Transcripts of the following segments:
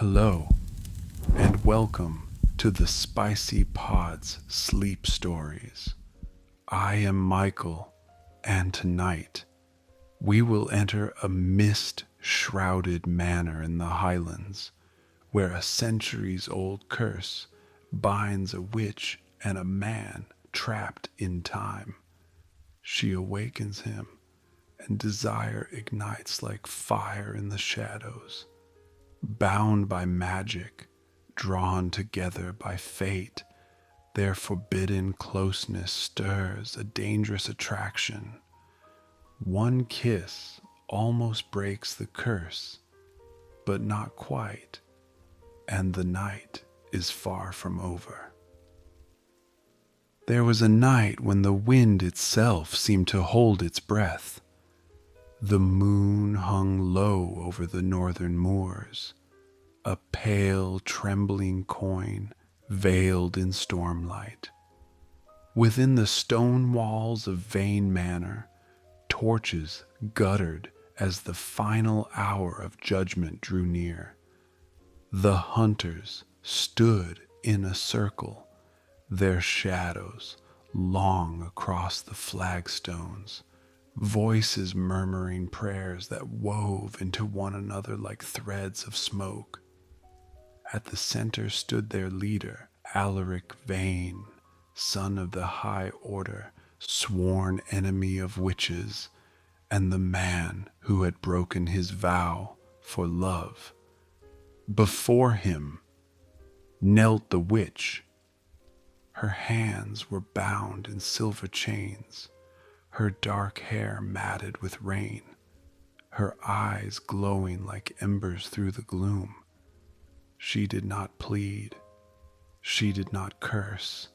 Hello, and welcome to the Spicy Pod's Sleep Stories. I am Michael, and tonight we will enter a mist-shrouded manor in the highlands, where a centuries-old curse binds a witch and a man trapped in time. She awakens him, and desire ignites like fire in the shadows. Bound by magic, drawn together by fate, their forbidden closeness stirs a dangerous attraction. One kiss almost breaks the curse, but not quite, and the night is far from over. There was a night when the wind itself seemed to hold its breath. The moon hung low over the northern moors, a pale, trembling coin veiled in stormlight. Within the stone walls of Vane Manor, torches guttered as the final hour of judgment drew near. The hunters stood in a circle, their shadows long across the flagstones, voices murmuring prayers that wove into one another like threads of smoke. At the center stood their leader, Alaric Vane, son of the High Order, sworn enemy of witches, and the man who had broken his vow for love. Before him knelt the witch. Her hands were bound in silver chains, her dark hair matted with rain, her eyes glowing like embers through the gloom. She did not plead, she did not curse,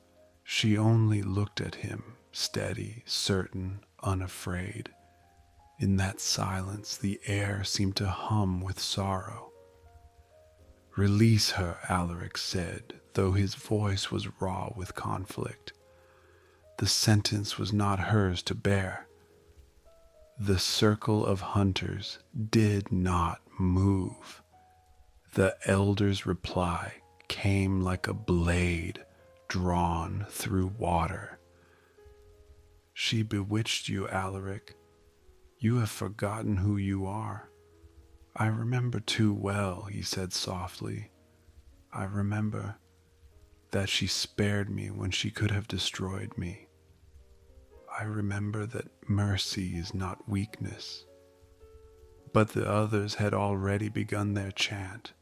she only looked at him, steady, certain, unafraid. In that silence, the air seemed to hum with sorrow. "Release her," Alaric said, though his voice was raw with conflict. The sentence was not hers to bear. The circle of hunters did not move. The elder's reply came like a blade drawn through water. "She bewitched you, Alaric. You have forgotten who you are." "I remember too well," he said softly. "I remember that she spared me when she could have destroyed me. I remember that mercy is not weakness." But the others had already begun their chant.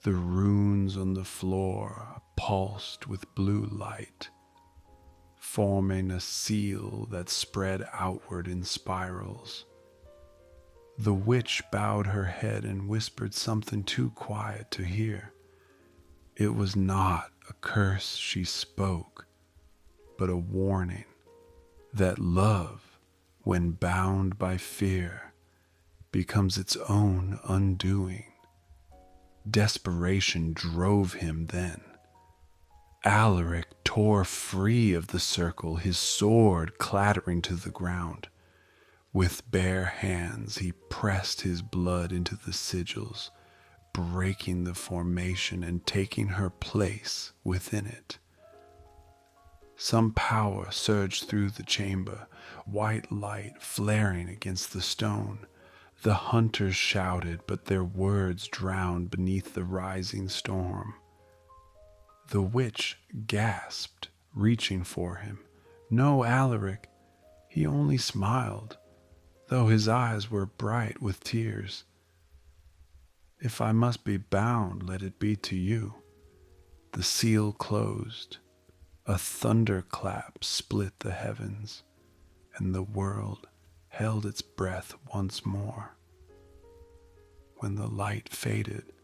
The runes on the floor pulsed with blue light, forming a seal that spread outward in spirals. The witch bowed her head and whispered something too quiet to hear. It was not a curse she spoke, but a warning that love, when bound by fear, becomes its own undoing. Desperation drove him then. Alaric tore free of the circle, his sword clattering to the ground. With bare hands he pressed his blood into the sigils, breaking the formation and taking her place within it. Some power surged through the chamber, white light flaring against the stone. The hunters shouted, but their words drowned beneath the rising storm. The witch gasped, reaching for him. "No, Alaric." He only smiled, though his eyes were bright with tears. "If I must be bound, let it be to you." The seal closed. A thunderclap split the heavens, and the world held its breath once more. When the light faded,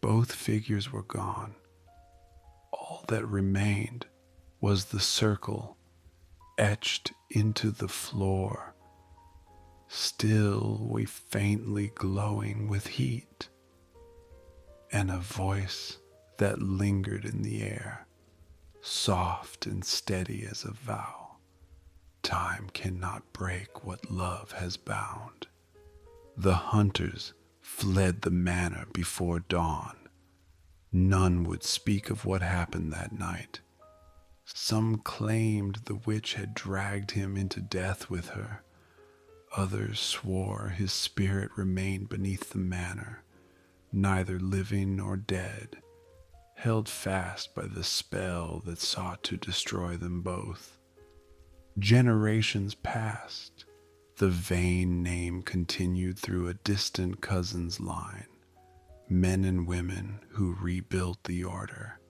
both figures were gone. All that remained was the circle etched into the floor, still faintly glowing with heat, and a voice that lingered in the air, soft and steady as a vow. "Time cannot break what love has bound." The hunters fled the manor before dawn. None would speak of what happened that night. Some claimed the witch had dragged him into death with her. Others swore his spirit remained beneath the manor, neither living nor dead, held fast by the spell that sought to destroy them both. Generations passed. The vain name continued through a distant cousin's line. Men and women who rebuilt the order,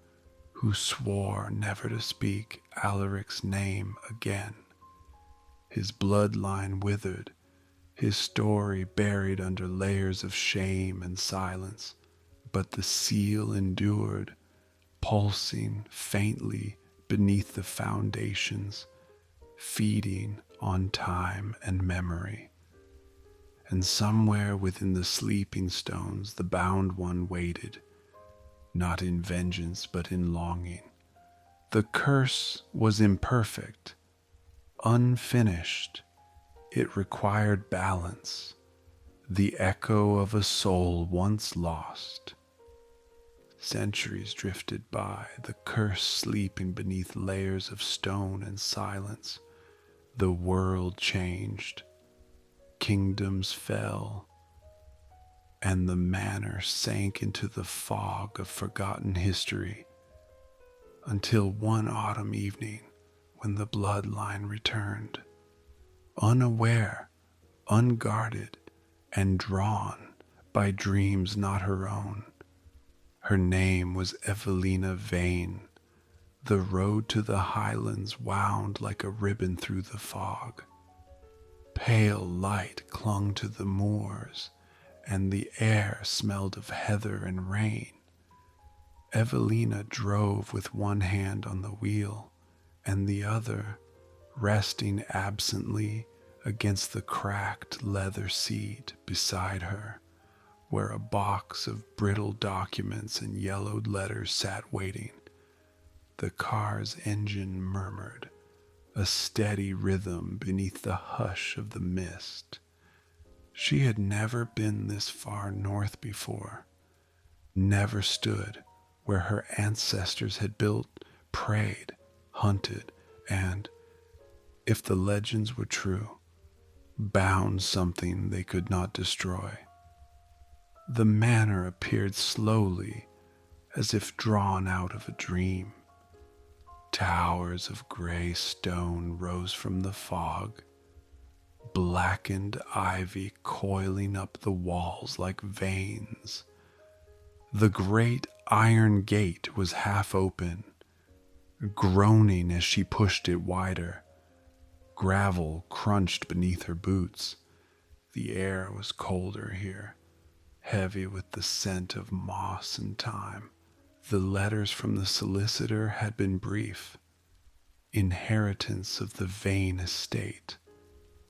who swore never to speak Alaric's name again. His bloodline withered, his story buried under layers of shame and silence, but the seal endured, pulsing faintly beneath the foundations, feeding on time and memory. And somewhere within the sleeping stones the bound one waited, not in vengeance but in longing. The curse was imperfect, unfinished. It required balance, the echo of a soul once lost. Centuries drifted by, the curse sleeping beneath layers of stone and silence. The world changed, kingdoms fell, and the manor sank into the fog of forgotten history, until one autumn evening when the bloodline returned, unaware, unguarded, and drawn by dreams not her own. Her name was Evelina Vane. The road to the highlands wound like a ribbon through the fog. Pale light clung to the moors, and the air smelled of heather and rain. Evelina drove with one hand on the wheel, and the other resting absently against the cracked leather seat beside her, where a box of brittle documents and yellowed letters sat waiting. The car's engine murmured, a steady rhythm beneath the hush of the mist. She had never been this far north before, never stood where her ancestors had built, prayed, hunted, and, if the legends were true, bound something they could not destroy. The manor appeared slowly, as if drawn out of a dream. Towers of gray stone rose from the fog, blackened ivy coiling up the walls like veins. The great iron gate was half open, groaning as she pushed it wider. Gravel crunched beneath her boots. The air was colder here, heavy with the scent of moss and thyme. The letters from the solicitor had been brief. Inheritance of the Vane estate,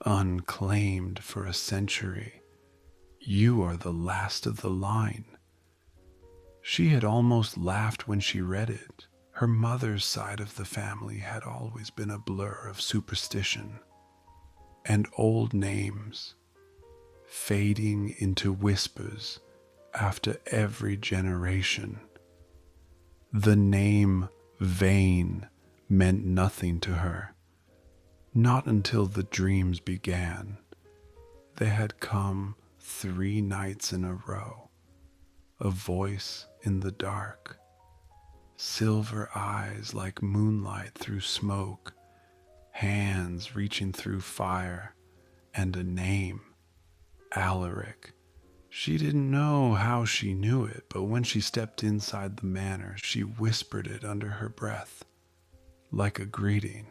unclaimed for a century. You are the last of the line. She had almost laughed when she read it. Her mother's side of the family had always been a blur of superstition and old names, fading into whispers after every generation. The name Vane meant nothing to her, not until the dreams began. They had come 3 nights in a row, a voice in the dark, silver eyes like moonlight through smoke, hands reaching through fire, and a name, Alaric. She didn't know how she knew it, but when she stepped inside the manor, she whispered it under her breath, like a greeting.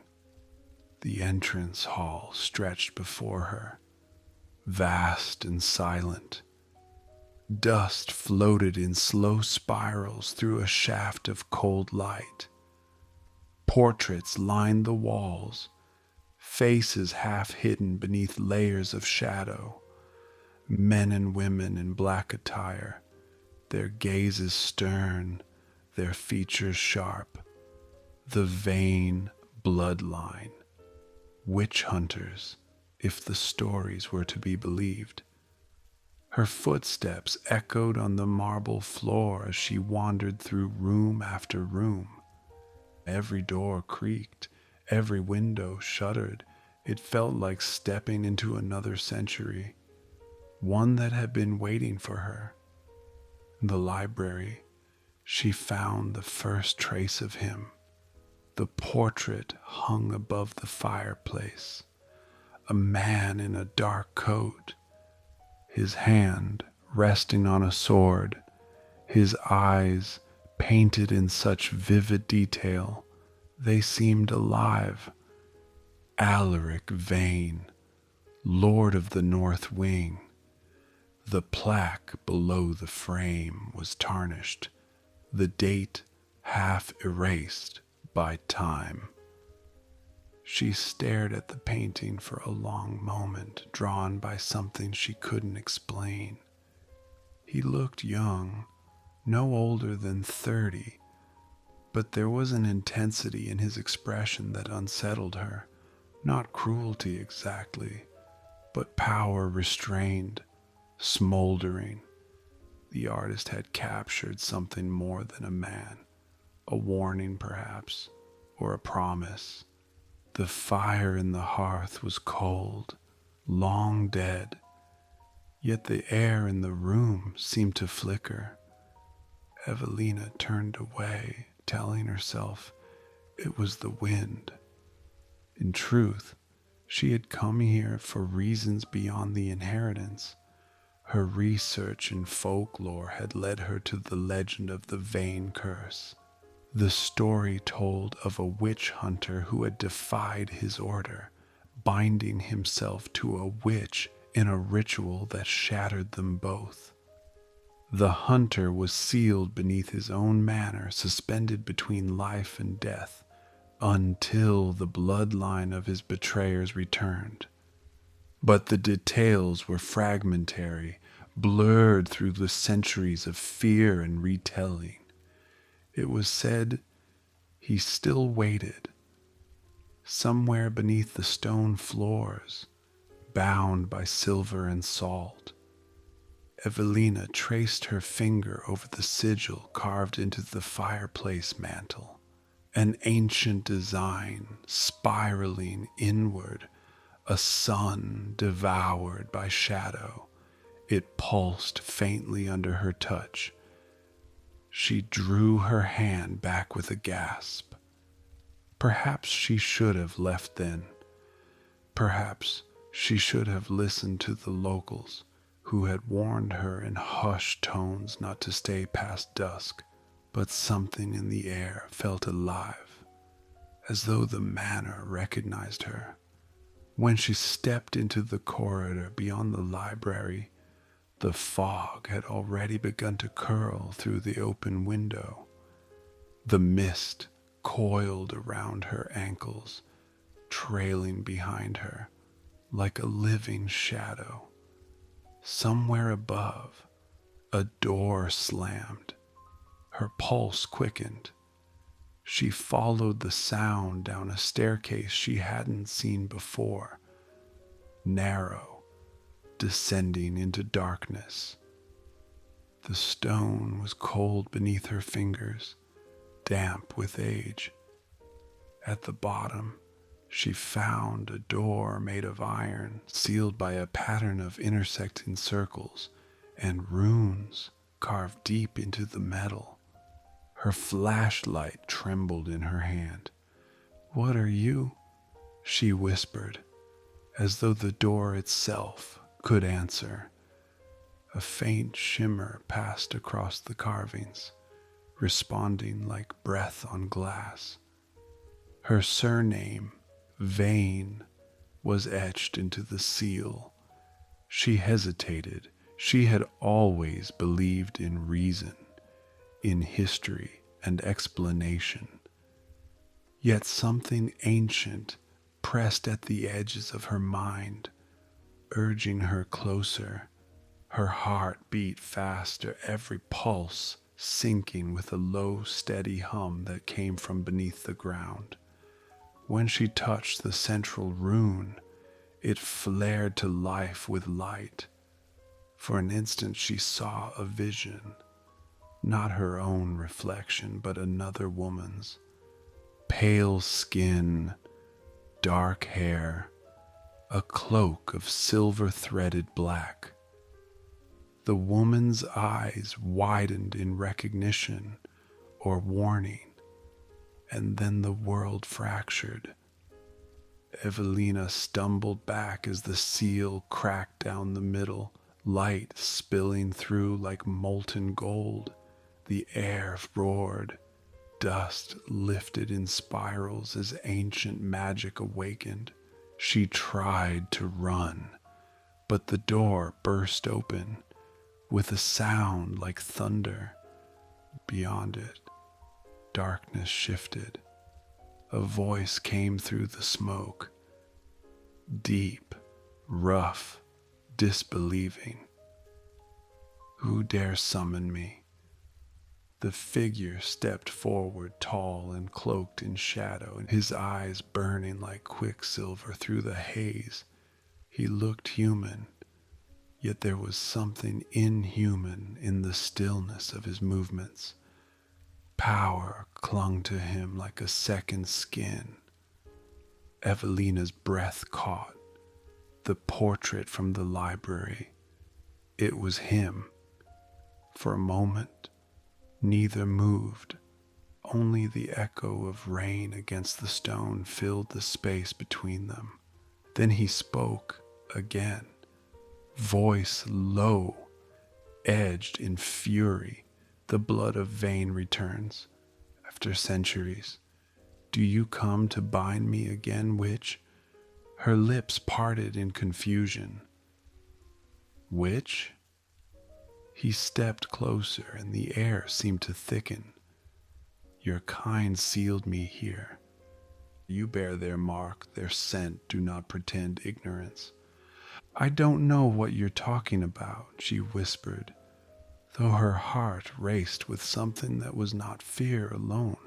The entrance hall stretched before her, vast and silent. Dust floated in slow spirals through a shaft of cold light. Portraits lined the walls, faces half hidden beneath layers of shadow. Men and women in black attire, their gazes stern, their features sharp. The Vane bloodline, witch hunters, if the stories were to be believed. Her footsteps echoed on the marble floor as she wandered through room after room. Every door creaked, every window shuddered. It felt like stepping into another century, one that had been waiting for her. In the library, she found the first trace of him. The portrait hung above the fireplace. A man in a dark coat, his hand resting on a sword, his eyes painted in such vivid detail they seemed alive. Alaric Vane, Lord of the North Wing. The plaque below the frame was tarnished, the date half erased by time. She stared at the painting for a long moment, drawn by something she couldn't explain. He looked young, no older than 30, but there was an intensity in his expression that unsettled her. Not cruelty exactly, but power restrained, smoldering. The artist had captured something more than a man, a warning perhaps, or a promise. The fire in the hearth was cold, long dead, yet the air in the room seemed to flicker. Evelina turned away, telling herself it was the wind. In truth, she had come here for reasons beyond the inheritance. Her research in folklore had led her to the legend of the Vane curse, the story told of a witch hunter who had defied his order, binding himself to a witch in a ritual that shattered them both. The hunter was sealed beneath his own manor, suspended between life and death, until the bloodline of his betrayers returned. But the details were fragmentary, blurred through the centuries of fear and retelling. It was said he still waited, somewhere beneath the stone floors, bound by silver and salt. Evelina traced her finger over the sigil carved into the fireplace mantel, an ancient design spiraling inward, a sun devoured by shadow. It pulsed faintly under her touch. She drew her hand back with a gasp. Perhaps she should have left then. Perhaps she should have listened to the locals who had warned her in hushed tones not to stay past dusk. But something in the air felt alive, as though the manor recognized her. When she stepped into the corridor beyond the library, the fog had already begun to curl through the open window. The mist coiled around her ankles, trailing behind her like a living shadow. Somewhere above, a door slammed. Her pulse quickened. She followed the sound down a staircase she hadn't seen before, narrow, descending into darkness. The stone was cold beneath her fingers, damp with age. At the bottom, she found a door made of iron, sealed by a pattern of intersecting circles and runes carved deep into the metal. Her flashlight trembled in her hand. "What are you?" she whispered, as though the door itself could answer. A faint shimmer passed across the carvings, responding like breath on glass. Her surname, Vane, was etched into the seal. She hesitated. She had always believed in reason, in history and explanation. Yet something ancient pressed at the edges of her mind, urging her closer. Her heart beat faster, every pulse sinking with a low, steady hum that came from beneath the ground. When she touched the central rune, it flared to life with light. For an instant she saw a vision, not her own reflection, but another woman's. Pale skin, dark hair, a cloak of silver-threaded black. The woman's eyes widened in recognition or warning, and then the world fractured. Evelina stumbled back as the seal cracked down the middle, light spilling through like molten gold. The air roared. Dust lifted in spirals as ancient magic awakened. She tried to run, but the door burst open with a sound like thunder. Beyond it, darkness shifted. A voice came through the smoke, deep, rough, disbelieving. Who dare summon me? The figure stepped forward, tall and cloaked in shadow, and his eyes burning like quicksilver through the haze. He looked human, yet there was something inhuman in the stillness of his movements. Power clung to him like a second skin. Evelina's breath caught. The portrait from the library. It was him. For a moment, neither moved. Only the echo of rain against the stone filled the space between them. Then he spoke again, voice low, edged in fury. The blood of Vane returns. After centuries, do you come to bind me again, witch? Her lips parted in confusion. Witch? He stepped closer, and the air seemed to thicken. Your kind sealed me here. You bear their mark, their scent. Do not pretend ignorance. I don't know what you're talking about, she whispered, though her heart raced with something that was not fear alone.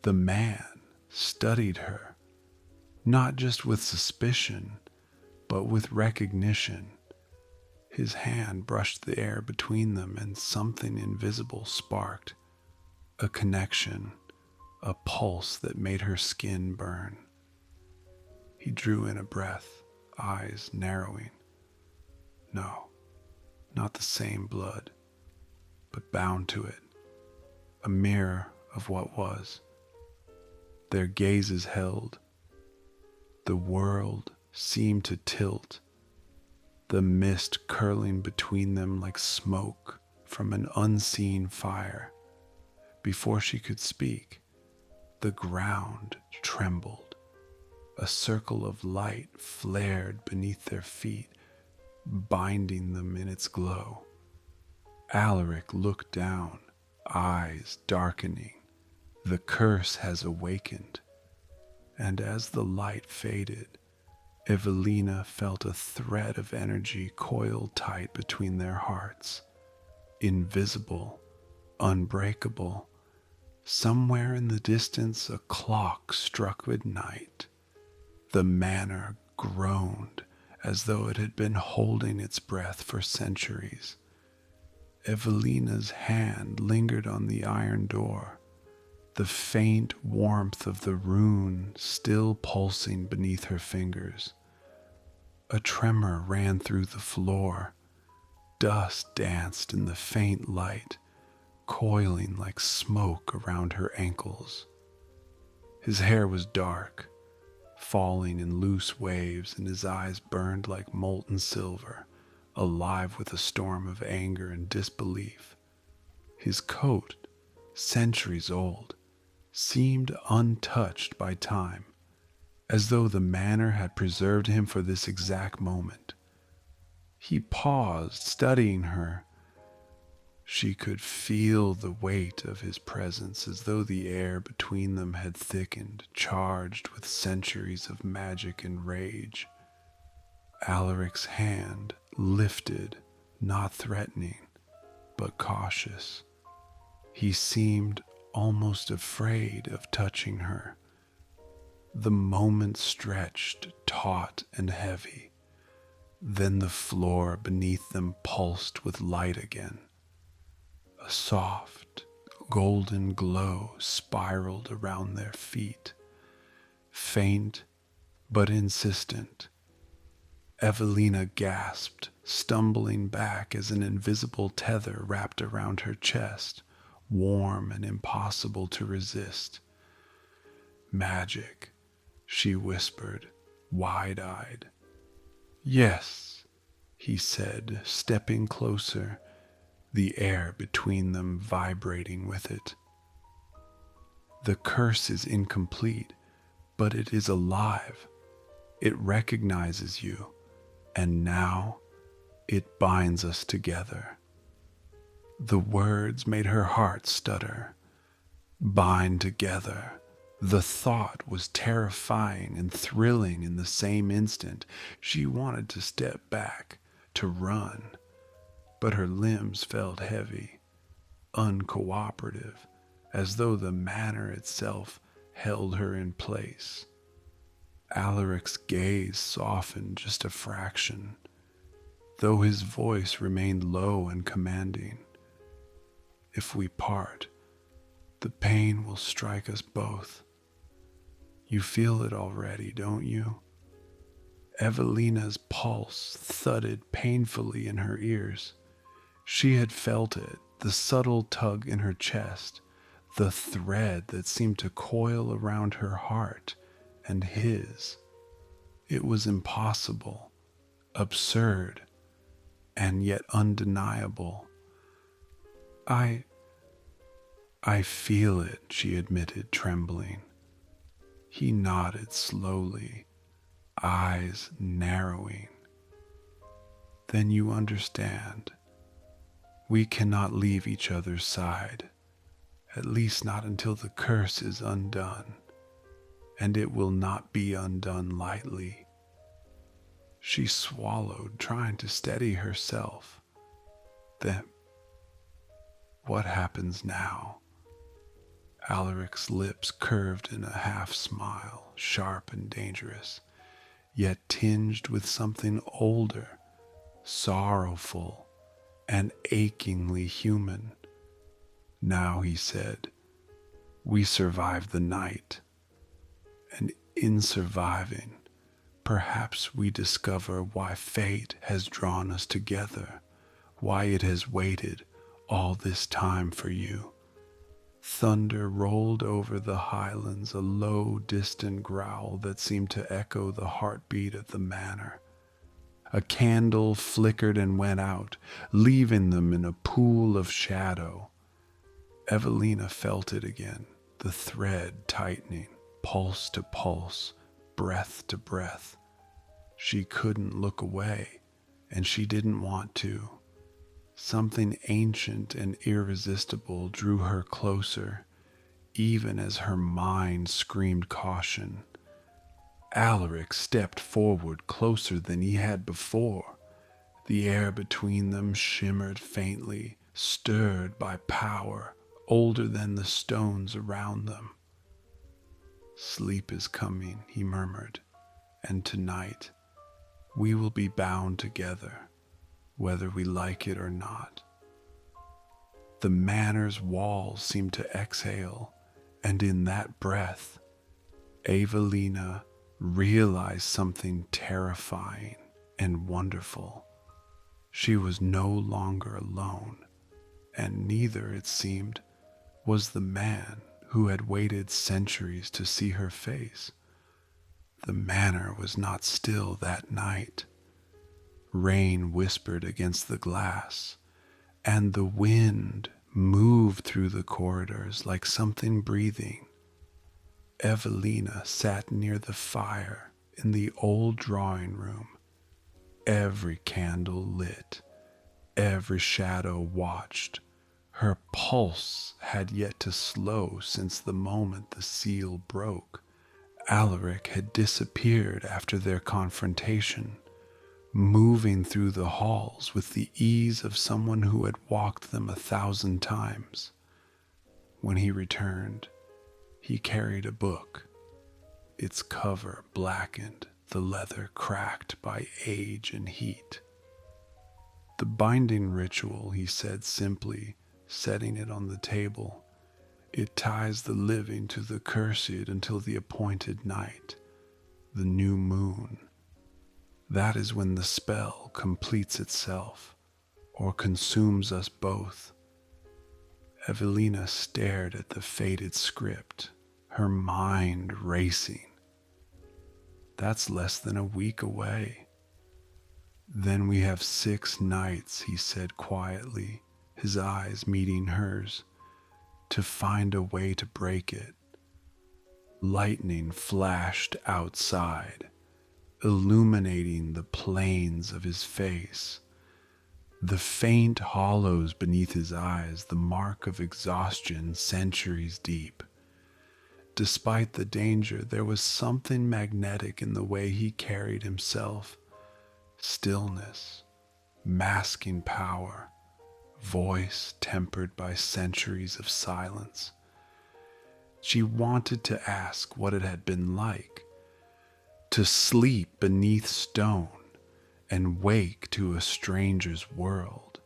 The man studied her, not just with suspicion, but with recognition. His hand brushed the air between them, and something invisible sparked. A connection, a pulse that made her skin burn. He drew in a breath, eyes narrowing. No, not the same blood, but bound to it, a mirror of what was. Their gazes held. The world seemed to tilt, the mist curling between them like smoke from an unseen fire. Before she could speak, the ground trembled. A circle of light flared beneath their feet, binding them in its glow. Alaric looked down, eyes darkening. The curse has awakened. And as the light faded, Evelina felt a thread of energy coiled tight between their hearts. Invisible, unbreakable. Somewhere in the distance, a clock struck midnight. The manor groaned as though it had been holding its breath for centuries. Evelina's hand lingered on the iron door, the faint warmth of the rune still pulsing beneath her fingers. A tremor ran through the floor. Dust danced in the faint light, coiling like smoke around her ankles. His hair was dark, falling in loose waves, and his eyes burned like molten silver, alive with a storm of anger and disbelief. His coat, centuries old, seemed untouched by time, as though the manor had preserved him for this exact moment. He paused, studying her. She could feel the weight of his presence, as though the air between them had thickened, charged with centuries of magic and rage. Alaric's hand lifted, not threatening, but cautious. He seemed almost afraid of touching her. The moment stretched, taut and heavy. Then the floor beneath them pulsed with light again. A soft, golden glow spiraled around their feet, faint but insistent. Evelina gasped, stumbling back as an invisible tether wrapped around her chest, warm and impossible to resist. Magic, she whispered, wide-eyed. Yes, he said, stepping closer, the air between them vibrating with it. The curse is incomplete, but it is alive. It recognizes you, and now it binds us together. The words made her heart stutter. Bind together. The thought was terrifying and thrilling in the same instant. She wanted to step back, to run, but her limbs felt heavy, uncooperative, as though the manor itself held her in place. Alaric's gaze softened just a fraction, though his voice remained low and commanding. If we part, the pain will strike us both. You feel it already, don't you? Evelina's pulse thudded painfully in her ears. She had felt it, the subtle tug in her chest, the thread that seemed to coil around her heart and his. It was impossible, absurd, and yet undeniable. I feel it, she admitted, trembling. He nodded slowly, eyes narrowing. Then you understand. We cannot leave each other's side, at least not until the curse is undone, and it will not be undone lightly. She swallowed, trying to steady herself. Then, what happens now? Alaric's lips curved in a half-smile, sharp and dangerous, yet tinged with something older, sorrowful, and achingly human. Now, he said, we survive the night, and in surviving, perhaps we discover why fate has drawn us together, why it has waited all this time for you. Thunder rolled over the highlands, a low, distant growl that seemed to echo the heartbeat of the manor. A candle flickered and went out, leaving them in a pool of shadow. Evelina felt it again, the thread tightening, pulse to pulse, breath to breath. She couldn't look away, and she didn't want to. Something ancient and irresistible drew her closer, even as her mind screamed caution. Alaric stepped forward closer than he had before. The air between them shimmered faintly, stirred by power older than the stones around them. Sleep is coming, he murmured, and tonight we will be bound together, whether we like it or not. The manor's walls seemed to exhale, and in that breath, Evelina realized something terrifying and wonderful. She was no longer alone, and neither, it seemed, was the man who had waited centuries to see her face. The manor was not still that night. Rain whispered against the glass, and the wind moved through the corridors like something breathing. Evelina sat near the fire in the old drawing room, every candle lit, every shadow watched. Her pulse had yet to slow since the moment the seal broke. Alaric had disappeared after their confrontation, moving through the halls with the ease of someone who had walked them 1,000 times. When he returned, he carried a book, its cover blackened, the leather cracked by age and heat. The binding ritual, he said simply, setting it on the table. It ties the living to the cursed until the appointed night, the new moon. That is when the spell completes itself, or consumes us both. Evelina stared at the faded script, her mind racing. That's less than a week away. Then we have 6 nights, he said quietly, his eyes meeting hers, to find a way to break it. Lightning flashed outside, illuminating the planes of his face. The faint hollows beneath his eyes, the mark of exhaustion centuries deep. Despite the danger, there was something magnetic in the way he carried himself. Stillness, masking power, voice tempered by centuries of silence. She wanted to ask what it had been like to sleep beneath stone and wake to a stranger's world.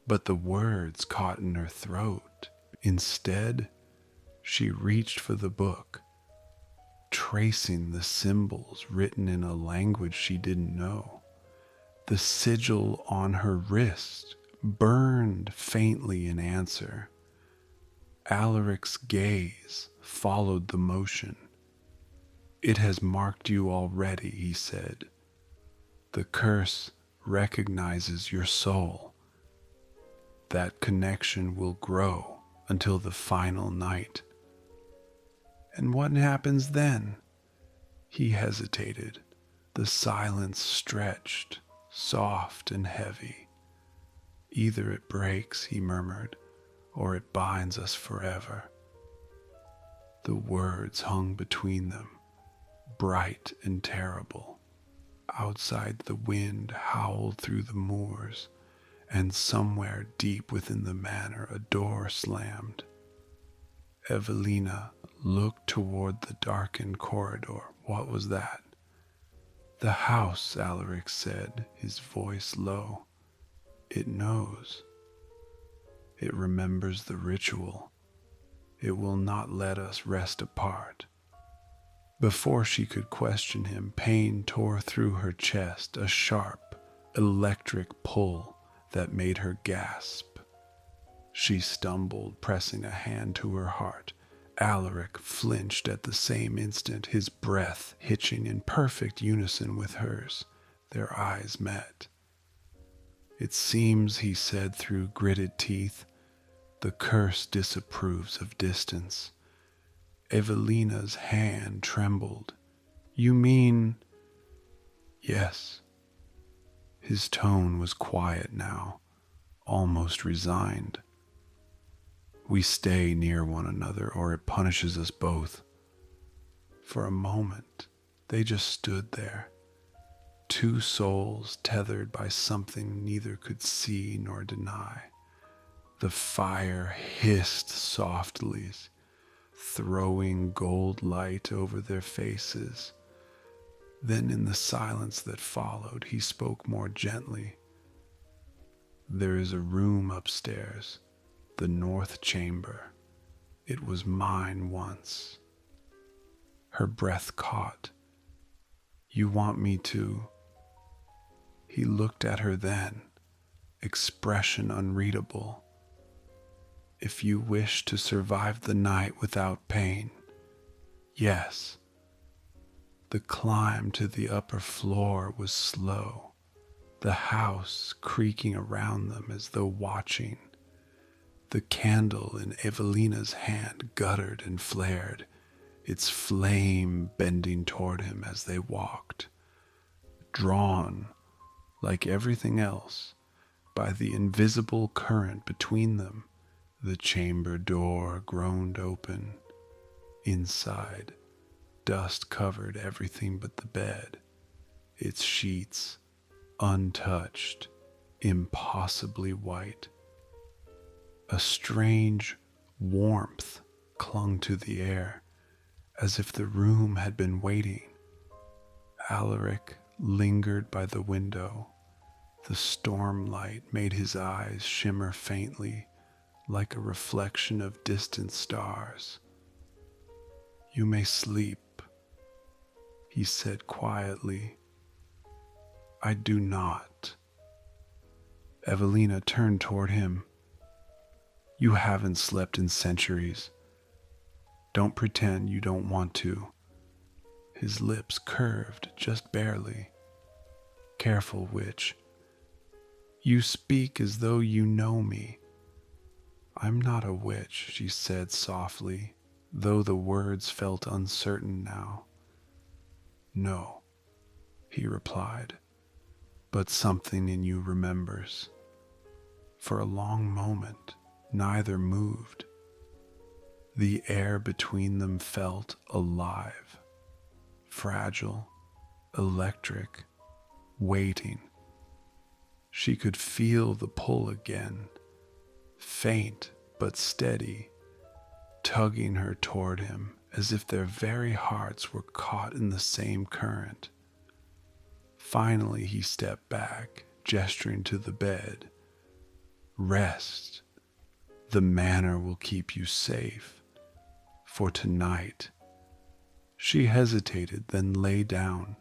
But the words caught in her throat. Instead, she reached for the book, tracing the symbols written in a language she didn't know. The sigil on her wrist burned faintly in answer. Alaric's gaze followed the motion. "It has marked you already," he said. "The curse recognizes your soul. That connection will grow until the final night." "And what happens then?" He hesitated. The silence stretched, soft and heavy. "Either it breaks," he murmured, "or it binds us forever." The words hung between them, bright and terrible. Outside, the wind howled through the moors, and somewhere deep within the manor a door slammed. Evelina looked toward the darkened corridor. What was that? "The house," Alaric said, his voice low. "It knows. It remembers the ritual. It will not let us rest apart." Before she could question him, pain tore through her chest, a sharp, electric pull that made her gasp. She stumbled, pressing a hand to her heart. Alaric flinched at the same instant, his breath hitching in perfect unison with hers. Their eyes met. "It seems," he said through gritted teeth, "the curse disapproves of distance." Evelina's hand trembled. "You mean—" "Yes." His tone was quiet now, almost resigned. "We stay near one another, or it punishes us both." For a moment, they just stood there, 2 souls tethered by something neither could see nor deny. The fire hissed softly, throwing gold light over their faces. Then in the silence that followed, he spoke more gently. "There is a room upstairs, the north chamber. It was mine once." Her breath caught. "You want me to—" He looked at her then, expression unreadable. "If you wish to survive the night without pain, yes." The climb to the upper floor was slow, the house creaking around them as though watching. The candle in Evelina's hand guttered and flared, its flame bending toward him as they walked, drawn, like everything else, by the invisible current between them. The chamber door groaned open. Inside, dust covered everything but the bed, its sheets untouched, impossibly white. A strange warmth clung to the air, as if the room had been waiting, Alaric lingered by the window. The stormlight made his eyes shimmer faintly, like a reflection of distant stars. "You may sleep," he said quietly. "I do not." Evelina turned toward him. "You haven't slept in centuries. Don't pretend you don't want to." His lips curved just barely. "Careful, witch. You speak as though you know me." "I'm not a witch," she said softly, though the words felt uncertain now. "No," he replied, "but something in you remembers." For a long moment, neither moved. The air between them felt alive, fragile, electric, waiting. She could feel the pull again, faint but steady, tugging her toward him as if their very hearts were caught in the same current. Finally, he stepped back, gesturing to the bed. "Rest. The manor will keep you safe. For tonight." She hesitated, then lay down,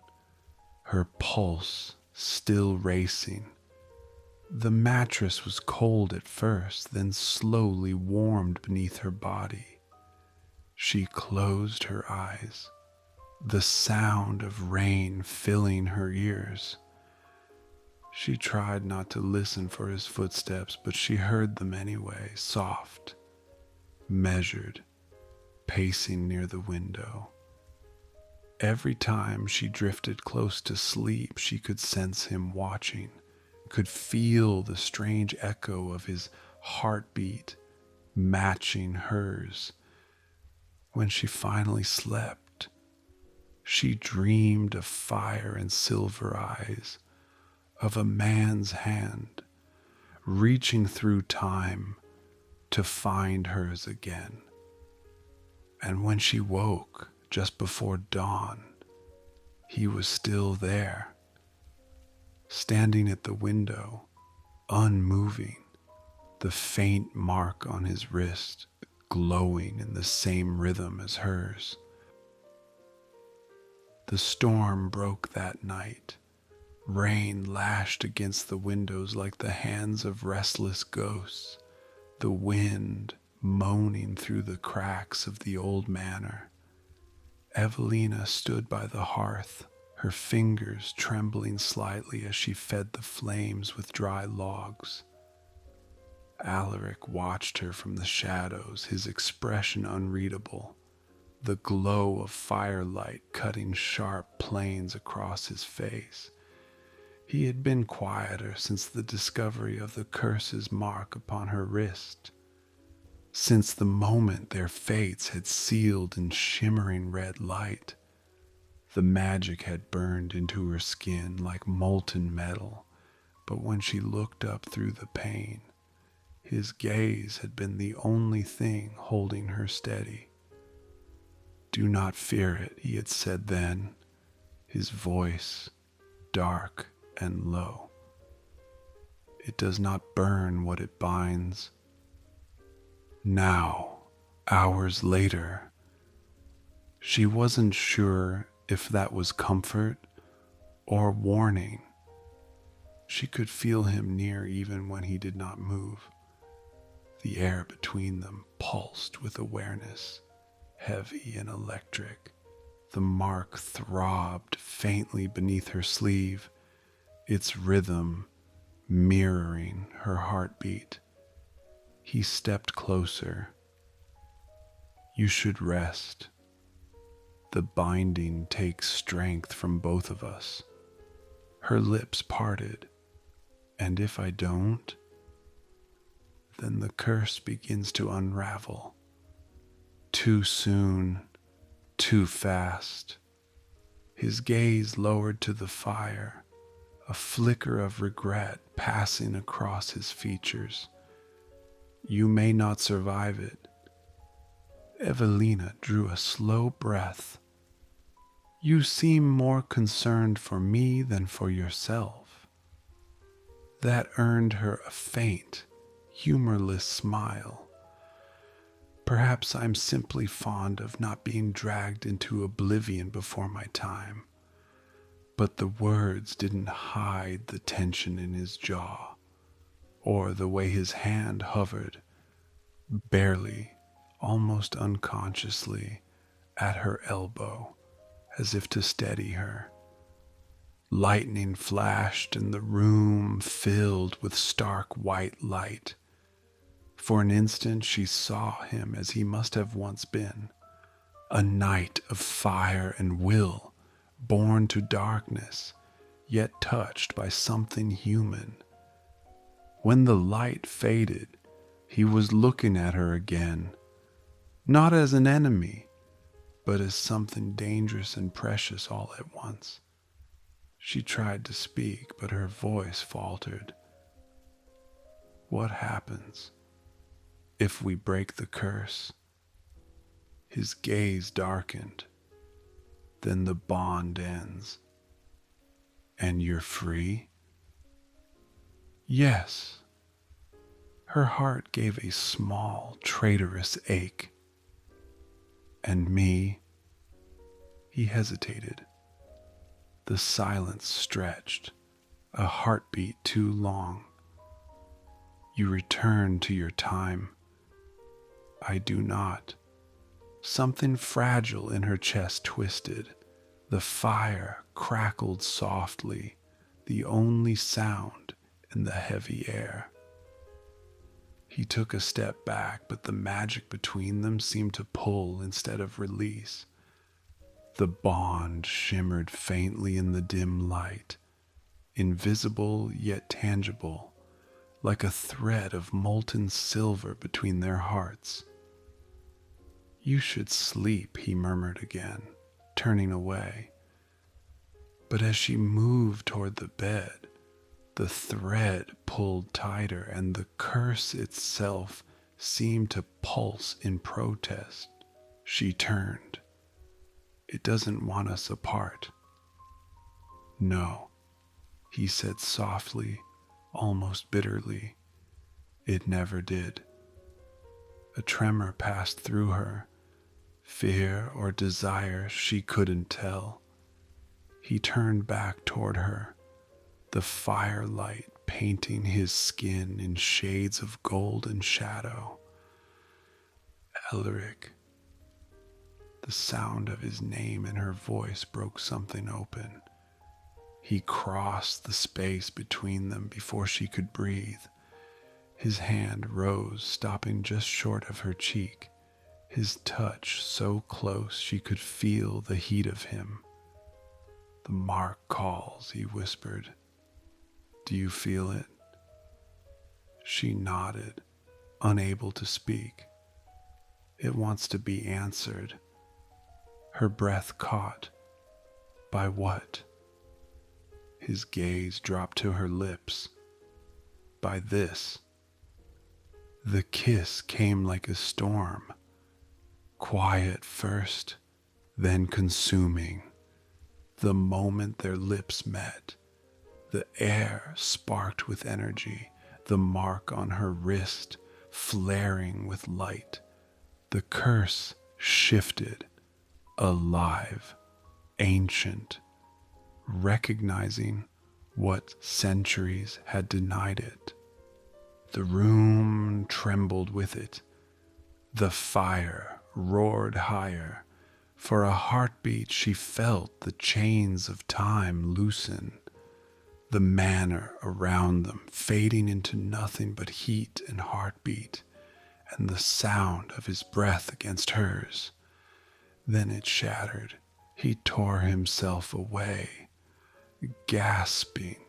her pulse still racing. The mattress was cold at first, then slowly warmed beneath her body. She closed her eyes, the sound of rain filling her ears. She tried not to listen for his footsteps, but she heard them anyway, soft, measured, pacing near the window. Every time she drifted close to sleep, she could sense him watching, could feel the strange echo of his heartbeat matching hers. When she finally slept, she dreamed of fire and silver eyes, of a man's hand reaching through time to find hers again. And when she woke just before dawn, he was still there, standing at the window, unmoving, the faint mark on his wrist glowing in the same rhythm as hers. The storm broke that night. Rain lashed against the windows like the hands of restless ghosts, the wind moaning through the cracks of the old manor. Evelina stood by the hearth, her fingers trembling slightly as she fed the flames with dry logs. Alaric watched her from the shadows, his expression unreadable, the glow of firelight cutting sharp planes across his face. He had been quieter since the discovery of the curse's mark upon her wrist, since the moment their fates had sealed in shimmering red light. The magic had burned into her skin like molten metal, but when she looked up through the pane, his gaze had been the only thing holding her steady. "Do not fear it," he had said then, his voice dark and low. "It does not burn what it binds." Now, hours later, she wasn't sure if that was comfort or warning. She could feel him near even when he did not move. The air between them pulsed with awareness, heavy and electric. The mark throbbed faintly beneath her sleeve, its rhythm mirroring her heartbeat. He stepped closer. "You should rest. The binding takes strength from both of us." Her lips parted. "And if I don't?" Then the curse begins to unravel. Too soon, too fast. His gaze lowered to the fire, a flicker of regret passing across his features. "You may not survive it." Evelina drew a slow breath. You seem more concerned for me than for yourself." That earned her a faint, humorless smile. Perhaps I'm simply fond of not being dragged into oblivion before my time. But the words didn't hide the tension in his jaw, or the way his hand hovered, barely, almost unconsciously, at her elbow, as if to steady her. Lightning flashed and the room filled with stark white light. For an instant she saw him as he must have once been, a knight of fire and will, born to darkness, yet touched by something human. When the light faded, he was looking at her again, not as an enemy, but as something dangerous and precious all at once. She tried to speak, but her voice faltered. "What happens if we break the curse?" His gaze darkened. "Then the bond ends. And you're free?" "Yes." Her heart gave a small, traitorous ache. "And me?" He hesitated. The silence stretched, a heartbeat too long. "You return to your time." "I do not." Something fragile in her chest twisted. The fire crackled softly, the only sound in the heavy air. He took a step back, but the magic between them seemed to pull instead of release. The bond shimmered faintly in the dim light, invisible yet tangible, like a thread of molten silver between their hearts. "You should sleep," he murmured again, turning away. But as she moved toward the bed, the thread pulled tighter, and the curse itself seemed to pulse in protest. She turned. "It doesn't want us apart." "No," he said softly, almost bitterly. "It never did." A tremor passed through her, fear or desire, she couldn't tell. He turned back toward her, the firelight painting his skin in shades of gold and shadow. "Elric." The sound of his name in her voice broke something open. He crossed the space between them before she could breathe. His hand rose, stopping just short of her cheek, his touch so close she could feel the heat of him. "The mark calls," he whispered. "Do you feel it?" She nodded, unable to speak. "It wants to be answered." Her breath caught. "By what?" His gaze dropped to her lips. "By this." The kiss came like a storm, quiet first, then consuming. The moment their lips met, the air sparked with energy, the mark on her wrist flaring with light. The curse shifted, alive, ancient, recognizing what centuries had denied it. The room trembled with it. The fire roared higher. For a heartbeat she felt the chains of time loosen, the manor around them fading into nothing but heat and heartbeat, and the sound of his breath against hers. Then it shattered. He tore himself away, gasping,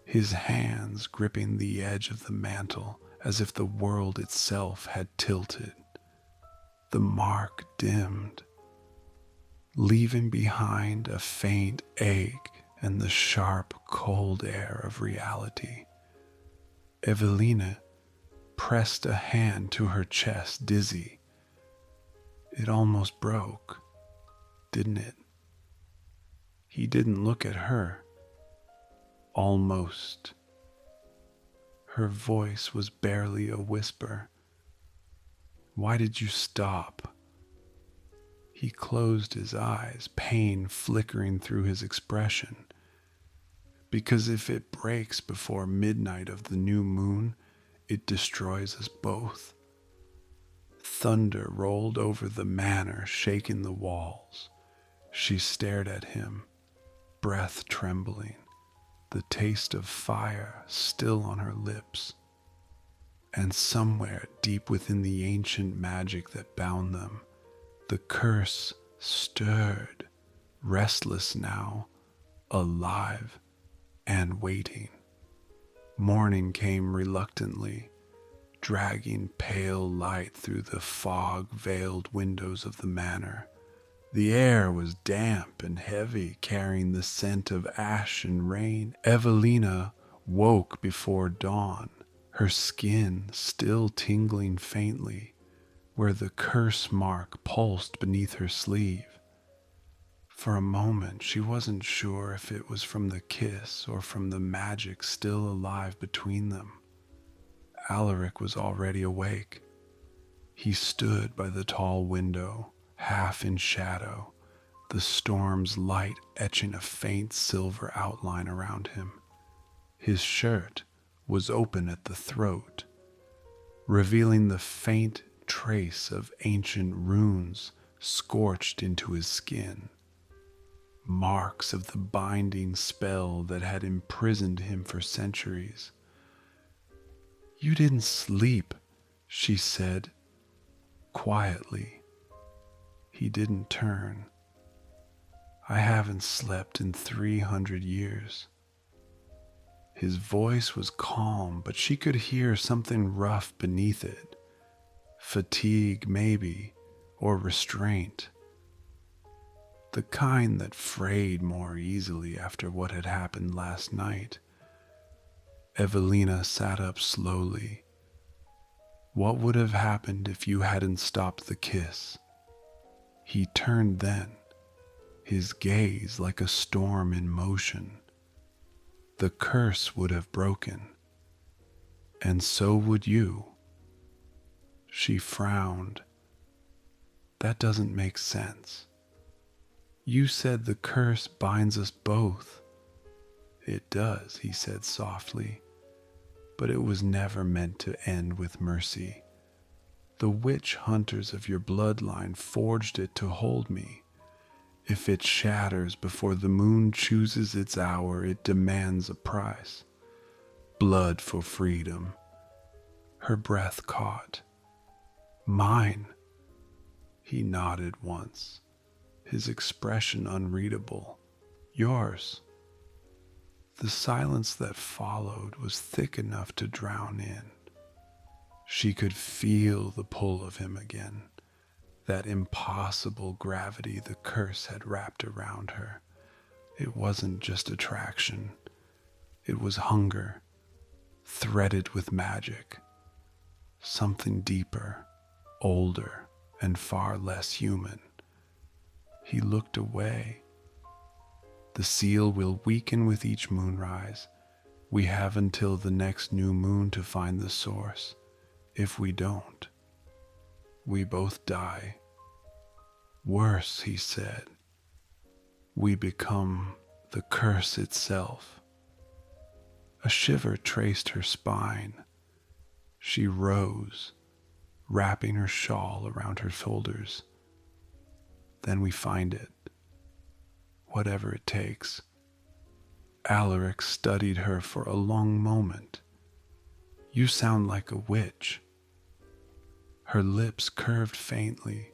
his hands gripping the edge of the mantle as if the world itself had tilted. The mark dimmed, leaving behind a faint ache and the sharp, cold air of reality. Evelina pressed a hand to her chest, dizzy. "It almost broke, didn't it?" He didn't look at her. Almost. Her voice was barely a whisper. Why did you stop? He closed his eyes, pain flickering through his expression. Because if it breaks before midnight of the new moon, it destroys us both. Thunder rolled over the manor, shaking the walls. She stared at him, breath trembling, the taste of fire still on her lips. And somewhere deep within the ancient magic that bound them, the curse stirred, restless now, alive and waiting. Morning came reluctantly, dragging pale light through the fog-veiled windows of the manor. The air was damp and heavy, carrying the scent of ash and rain. Evelina woke before dawn, her skin still tingling faintly, where the curse mark pulsed beneath her sleeve. For a moment, she wasn't sure if it was from the kiss or from the magic still alive between them. Alaric was already awake. He stood by the tall window, half in shadow, the storm's light etching a faint silver outline around him. His shirt was open at the throat, revealing the faint trace of ancient runes scorched into his skin, marks of the binding spell that had imprisoned him for centuries. "You didn't sleep," she said, quietly. He didn't turn. "I haven't slept in 300 years. His voice was calm, but she could hear something rough beneath it. Fatigue, maybe, or restraint. The kind that frayed more easily after what had happened last night. Evelina sat up slowly. "What would have happened if you hadn't stopped the kiss?" He turned then, his gaze like a storm in motion. "The curse would have broken, and so would you." She frowned. "That doesn't make sense. You said the curse binds us both." "It does," he said softly, "but it was never meant to end with mercy. The witch hunters of your bloodline forged it to hold me. If it shatters before the moon chooses its hour, it demands a price. Blood for freedom." Her breath caught. "Mine." He nodded once, his expression unreadable. "Yours." The silence that followed was thick enough to drown in. She could feel the pull of him again, that impossible gravity the curse had wrapped around her. It wasn't just attraction. It was hunger, threaded with magic. Something deeper, older, and far less human. He looked away. "The seal will weaken with each moonrise. We have until the next new moon to find the source. If we don't, we both die. Worse," he said, "we become the curse itself." A shiver traced her spine. She rose, wrapping her shawl around her shoulders. "Then we find it, whatever it takes." Alaric studied her for a long moment. "You sound like a witch." Her lips curved faintly.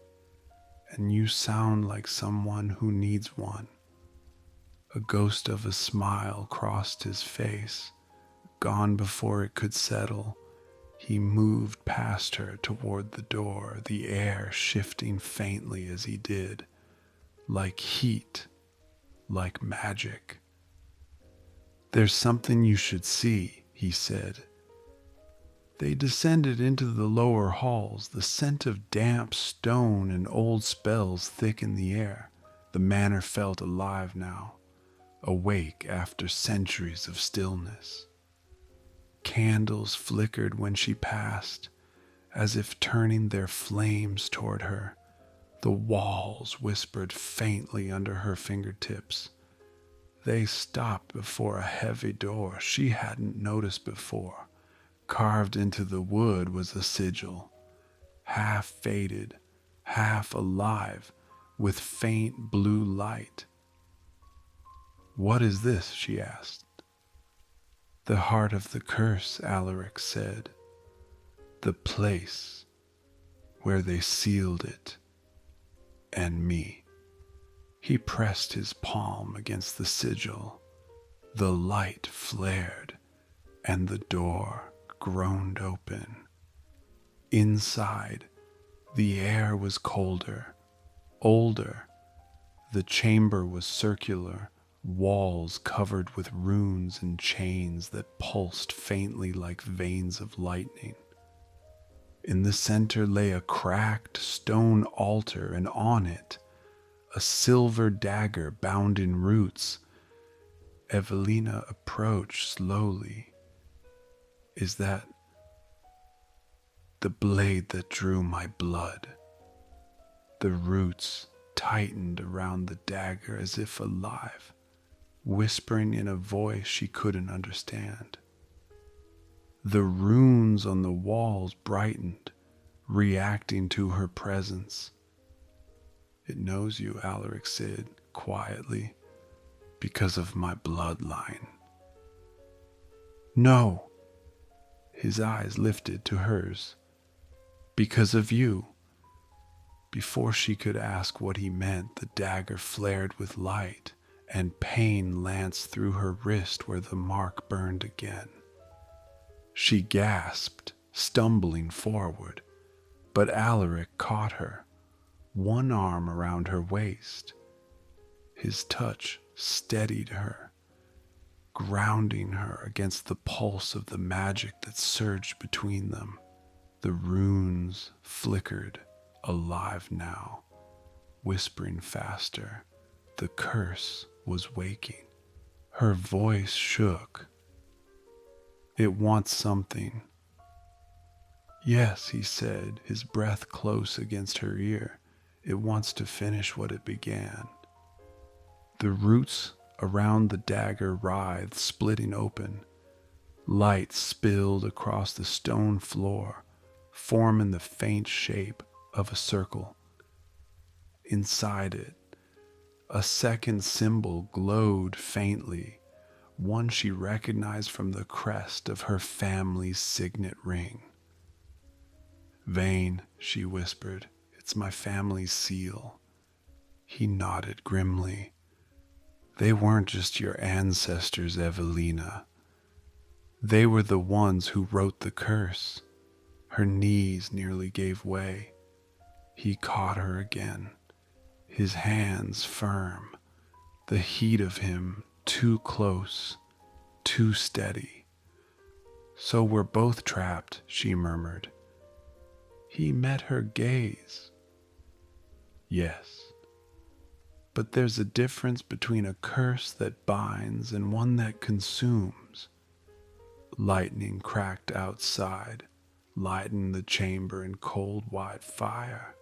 "And you sound like someone who needs one." A ghost of a smile crossed his face. Gone before it could settle, he moved past her toward the door, the air shifting faintly as he did, like heat, like magic. "There's something you should see," he said. They descended into the lower halls, the scent of damp stone and old spells thick in the air. The manor felt alive now. awake after centuries of stillness. Candles flickered when she passed, as if turning their flames toward her. The walls whispered faintly under her fingertips. They stopped before a heavy door she hadn't noticed before. Carved into the wood was a sigil, half faded, half alive, with faint blue light. "What is this?" she asked. "The heart of the curse," Alaric said. "The place where they sealed it, and me." He pressed his palm against the sigil. The light flared, and the door groaned open. Inside, the air was colder, older. The chamber was circular, walls covered with runes and chains that pulsed faintly like veins of lightning. In the center lay a cracked stone altar, and on it, a silver dagger bound in roots. Evelina approached slowly. "Is that the blade that drew my blood?" The roots tightened around the dagger as if alive, whispering in a voice she couldn't understand. The runes on the walls brightened, reacting to her presence. "It knows you," Alaric said quietly, "because of my bloodline." "No." His eyes lifted to hers. "Because of you." Before she could ask what he meant, the dagger flared with light, and pain lanced through her wrist where the mark burned again. She gasped, stumbling forward, but Alaric caught her, one arm around her waist. His touch steadied her, grounding her against the pulse of the magic that surged between them. The runes flickered, alive now, whispering faster. The curse was waking. Her voice shook. "It wants something." "Yes," he said, his breath close against her ear. "It wants to finish what it began." The roots around the dagger writhed, splitting open. Light spilled across the stone floor, forming the faint shape of a circle. Inside it, a second symbol glowed faintly, one she recognized from the crest of her family's signet ring. "Vane," she whispered, "it's my family's seal." He nodded grimly. "They weren't just your ancestors, Evelina. They were the ones who wrote the curse." Her knees nearly gave way. He caught her again, his hands firm, the heat of him too close, too steady. "So we're both trapped," she murmured. He met her gaze. "Yes. But there's a difference between a curse that binds and one that consumes." Lightning cracked outside, lighting the chamber in cold white fire.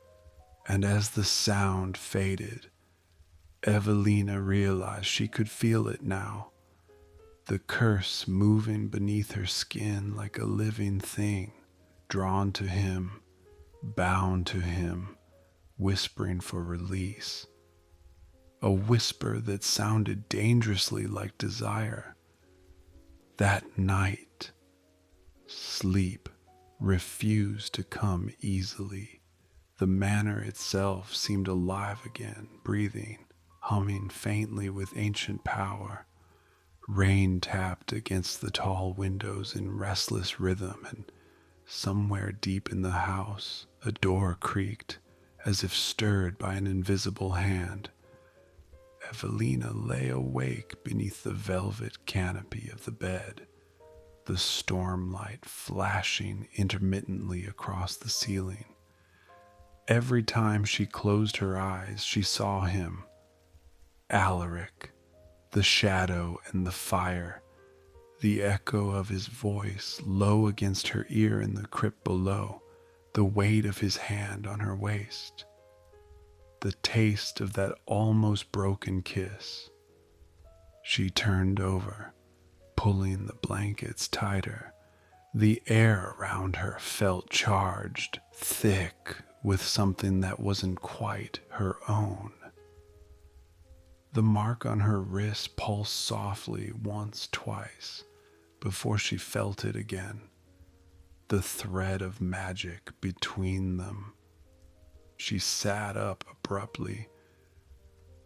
And as the sound faded, Evelina realized she could feel it now. The curse moving beneath her skin like a living thing, drawn to him, bound to him, whispering for release. A whisper that sounded dangerously like desire. That night, sleep refused to come easily. The manor itself seemed alive again, breathing, humming faintly with ancient power. Rain tapped against the tall windows in restless rhythm, and somewhere deep in the house, a door creaked as if stirred by an invisible hand. Evelina lay awake beneath the velvet canopy of the bed, the stormlight flashing intermittently across the ceiling. Every time she closed her eyes, she saw him, Alaric, the shadow and the fire, the echo of his voice low against her ear in the crypt below, the weight of his hand on her waist, the taste of that almost broken kiss. She turned over, pulling the blankets tighter. The air around her felt charged, thick with something that wasn't quite her own. The mark on her wrist pulsed softly once, twice, before she felt it again. The thread of magic between them. She sat up abruptly.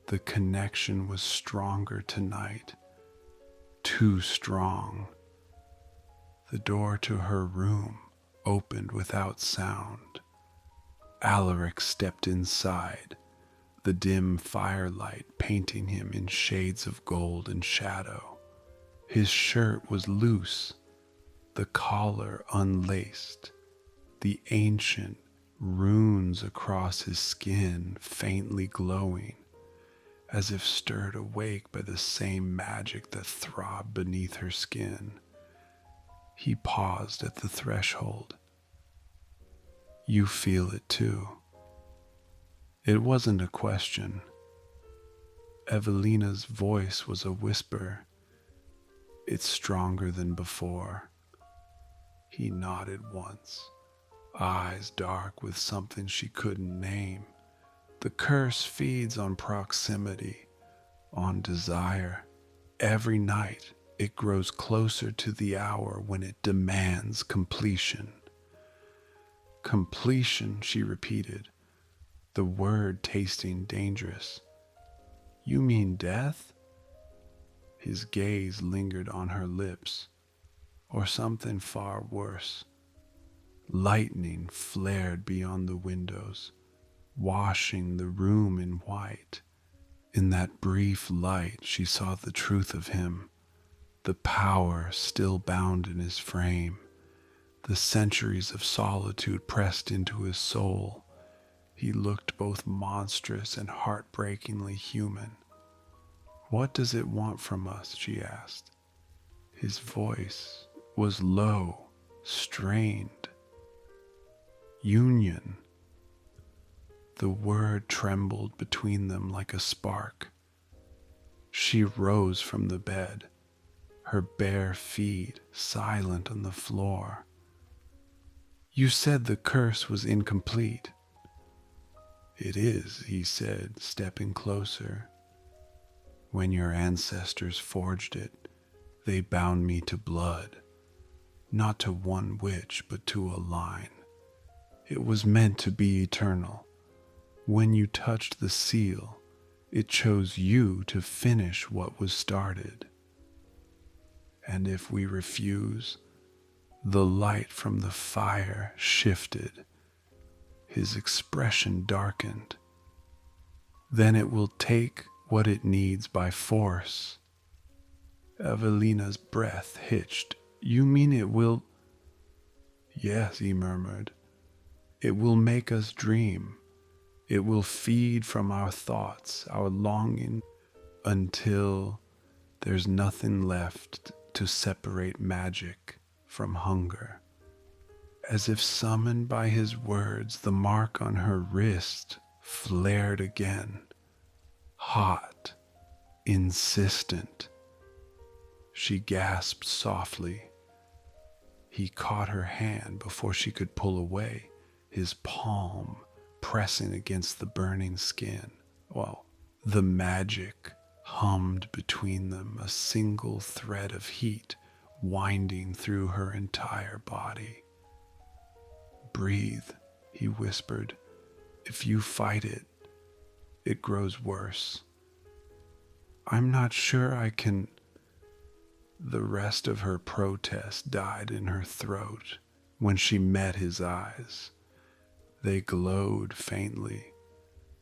The connection was stronger tonight. Too strong. The door to her room opened without sound. Alaric stepped inside, the dim firelight painting him in shades of gold and shadow. His shirt was loose, the collar unlaced, the ancient runes across his skin faintly glowing, as if stirred awake by the same magic that throbbed beneath her skin. He paused at the threshold. You feel it too. It wasn't a question. Evelina's voice was a whisper. It's stronger than before. He nodded once, eyes dark with something she couldn't name. The curse feeds on proximity, on desire. Every night it grows closer to the hour when it demands completion. Completion, she repeated, the word tasting dangerous. You mean death? His gaze lingered on her lips, or something far worse. Lightning flared beyond the windows, washing the room in white. In that brief light, she saw the truth of him, the power still bound in his frame, the centuries of solitude pressed into his soul. He looked both monstrous and heartbreakingly human. What does it want from us? She asked. His voice was low, strained. Union. The word trembled between them like a spark. She rose from the bed, her bare feet silent on the floor. You said the curse was incomplete. It is, he said, stepping closer. When your ancestors forged it, they bound me to blood, not to one witch, but to a line. It was meant to be eternal. When you touched the seal, it chose you to finish what was started. And if we refuse, the light from the fire shifted. His expression darkened. Then it will take what it needs by force. Evelina's breath hitched. You mean it will? Yes, he murmured. It will make us dream. It will feed from our thoughts, our longing, until there's nothing left to separate magic from hunger. As if summoned by his words, the mark on her wrist flared again, hot, insistent. She gasped softly. He caught her hand before she could pull away, his palm pressing against the burning skin. Well, the magic hummed between them, a single thread of heat winding through her entire body. Breathe, he whispered. If you fight it, it grows worse. I'm not sure I can. The rest of her protest died in her throat when she met his eyes. They glowed faintly,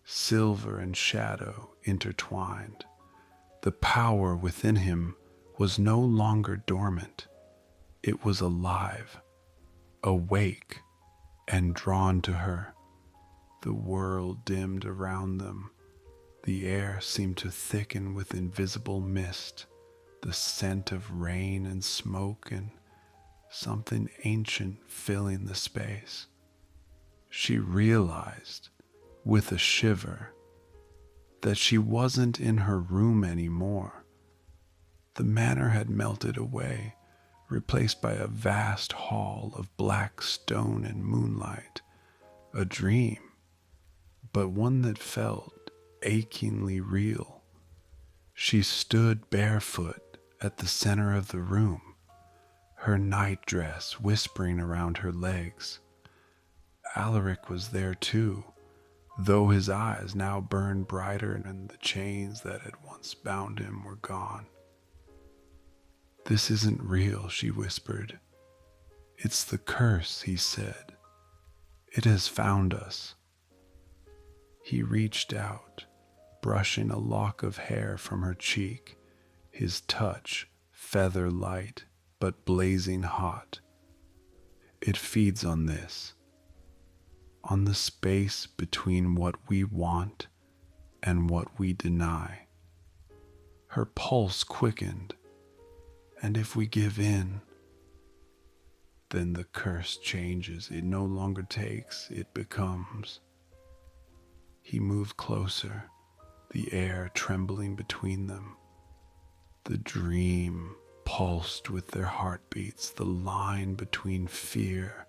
silver and shadow intertwined. The power within him was no longer dormant. It was alive, awake, and drawn to her. The world dimmed around them. The air seemed to thicken with invisible mist, the scent of rain and smoke and something ancient filling the space. She realized, with a shiver, that she wasn't in her room anymore. The manor had melted away, replaced by a vast hall of black stone and moonlight, a dream, but one that felt achingly real. She stood barefoot at the center of the room, her night dress whispering around her legs. Alaric was there too, though his eyes now burned brighter and the chains that had once bound him were gone. "This isn't real," she whispered. "It's the curse," he said. "It has found us." He reached out, brushing a lock of hair from her cheek, his touch feather light but blazing hot. "It feeds on this, on the space between what we want and what we deny." Her pulse quickened, and if we give in, then the curse changes. It no longer takes, it becomes. He moved closer, the air trembling between them. The dream pulsed with their heartbeats, the line between fear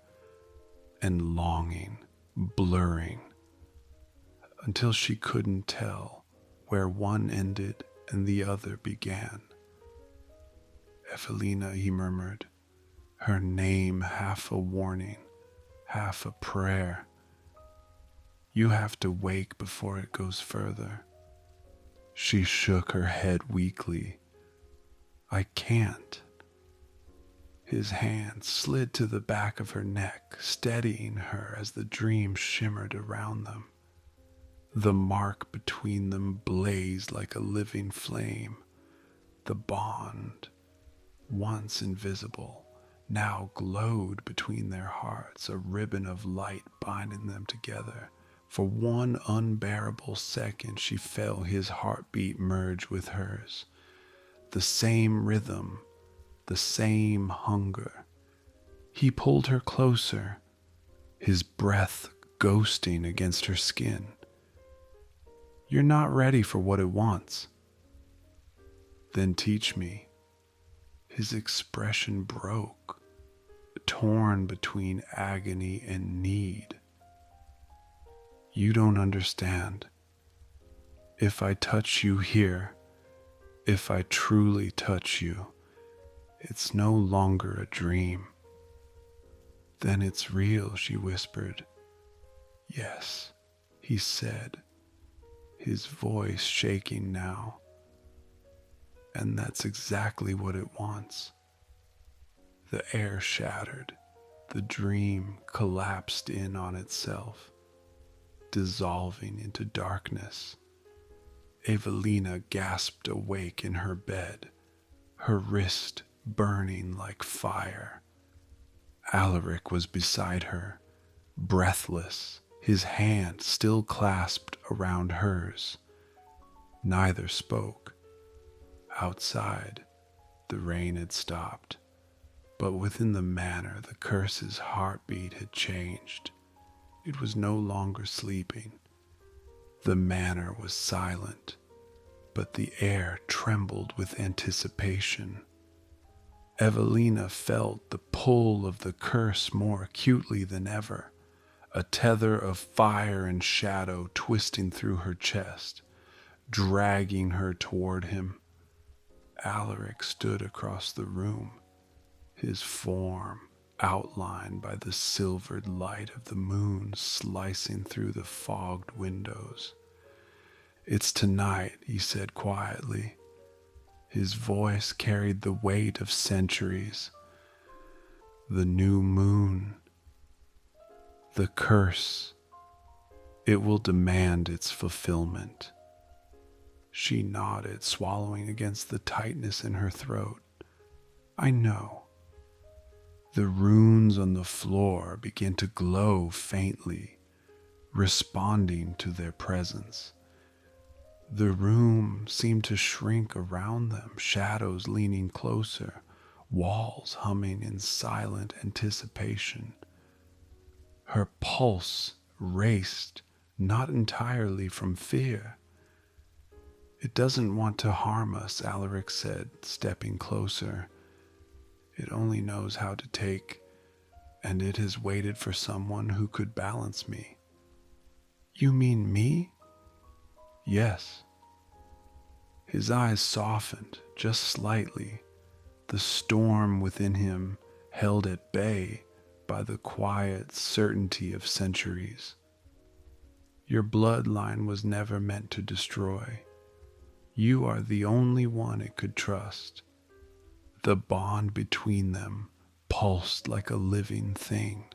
and longing blurring, until she couldn't tell where one ended and the other began. "Evelina," he murmured, her name half a warning, half a prayer. "You have to wake before it goes further." She shook her head weakly. "I can't." His hand slid to the back of her neck, steadying her as the dream shimmered around them. The mark between them blazed like a living flame. The bond, once invisible, now glowed between their hearts, a ribbon of light binding them together. For one unbearable second, she felt his heartbeat merge with hers. The same rhythm, the same hunger. He pulled her closer, his breath ghosting against her skin. "You're not ready for what it wants." "Then teach me." His expression broke, torn between agony and need. "You don't understand. If I touch you here, if I truly touch you, it's no longer a dream." "Then it's real," she whispered. "Yes," he said, his voice shaking now. "And that's exactly what it wants." The air shattered. The dream collapsed in on itself, dissolving into darkness. Evelina gasped awake in her bed, her wrist burning like fire. Alaric was beside her, breathless, his hand still clasped around hers. Neither spoke. Outside, the rain had stopped, but within the manor, the curse's heartbeat had changed. It was no longer sleeping. The manor was silent, but the air trembled with anticipation. Evelina felt the pull of the curse more acutely than ever, a tether of fire and shadow twisting through her chest, dragging her toward him. Alaric stood across the room, his form outlined by the silvered light of the moon slicing through the fogged windows. "It's tonight," he said quietly. His voice carried the weight of centuries. "The new moon, the curse, it will demand its fulfillment." She nodded, swallowing against the tightness in her throat. "I know." The runes on the floor began to glow faintly, responding to their presence. The room seemed to shrink around them, shadows leaning closer, walls humming in silent anticipation. Her pulse raced, not entirely from fear. "It doesn't want to harm us," Alaric said, stepping closer. "It only knows how to take, and it has waited for someone who could balance me." "You mean me?" "Yes." His eyes softened just slightly, the storm within him held at bay by the quiet certainty of centuries. "Your bloodline was never meant to destroy. You are the only one it could trust." The bond between them pulsed like a living thing.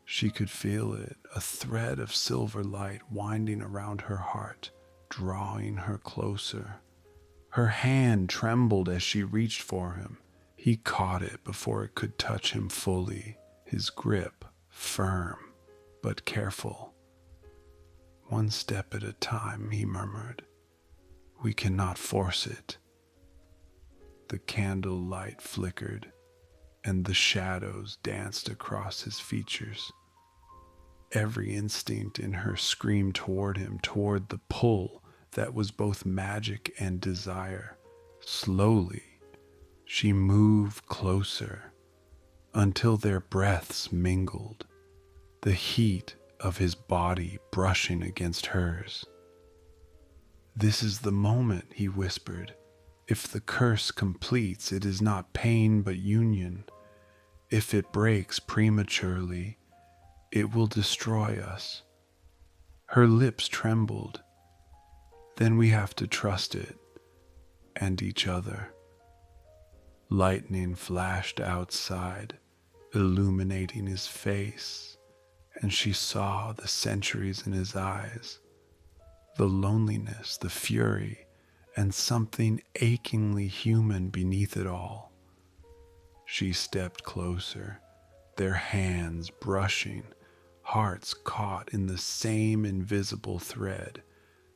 She could feel it, a thread of silver light winding around her heart, drawing her closer. Her hand trembled as she reached for him. He caught it before it could touch him fully, his grip firm but careful. "One step at a time," he murmured. "We cannot force it." The candle light flickered, and the shadows danced across his features. Every instinct in her screamed toward him, toward the pull that was both magic and desire. Slowly, she moved closer until their breaths mingled, the heat of his body brushing against hers. "This is the moment," he whispered. "If the curse completes, it is not pain but union. If it breaks prematurely, it will destroy us." Her lips trembled. "Then we have to trust it, and each other." Lightning flashed outside, illuminating his face, and she saw the centuries in his eyes, the loneliness, the fury, and something achingly human beneath it all. She stepped closer, their hands brushing, hearts caught in the same invisible thread.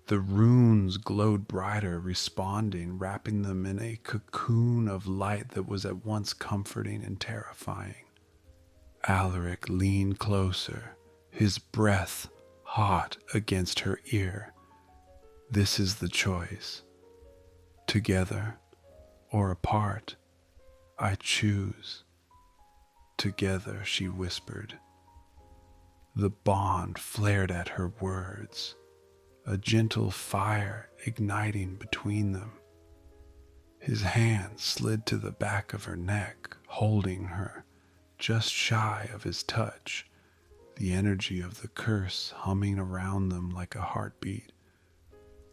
The runes glowed brighter, responding, wrapping them in a cocoon of light that was at once comforting and terrifying. Alaric leaned closer, his breath hot against her ear. "This is the choice. Together or apart. I choose." "Together," she whispered. The bond flared at her words, a gentle fire igniting between them. His hand slid to the back of her neck, holding her, just shy of his touch, the energy of the curse humming around them like a heartbeat.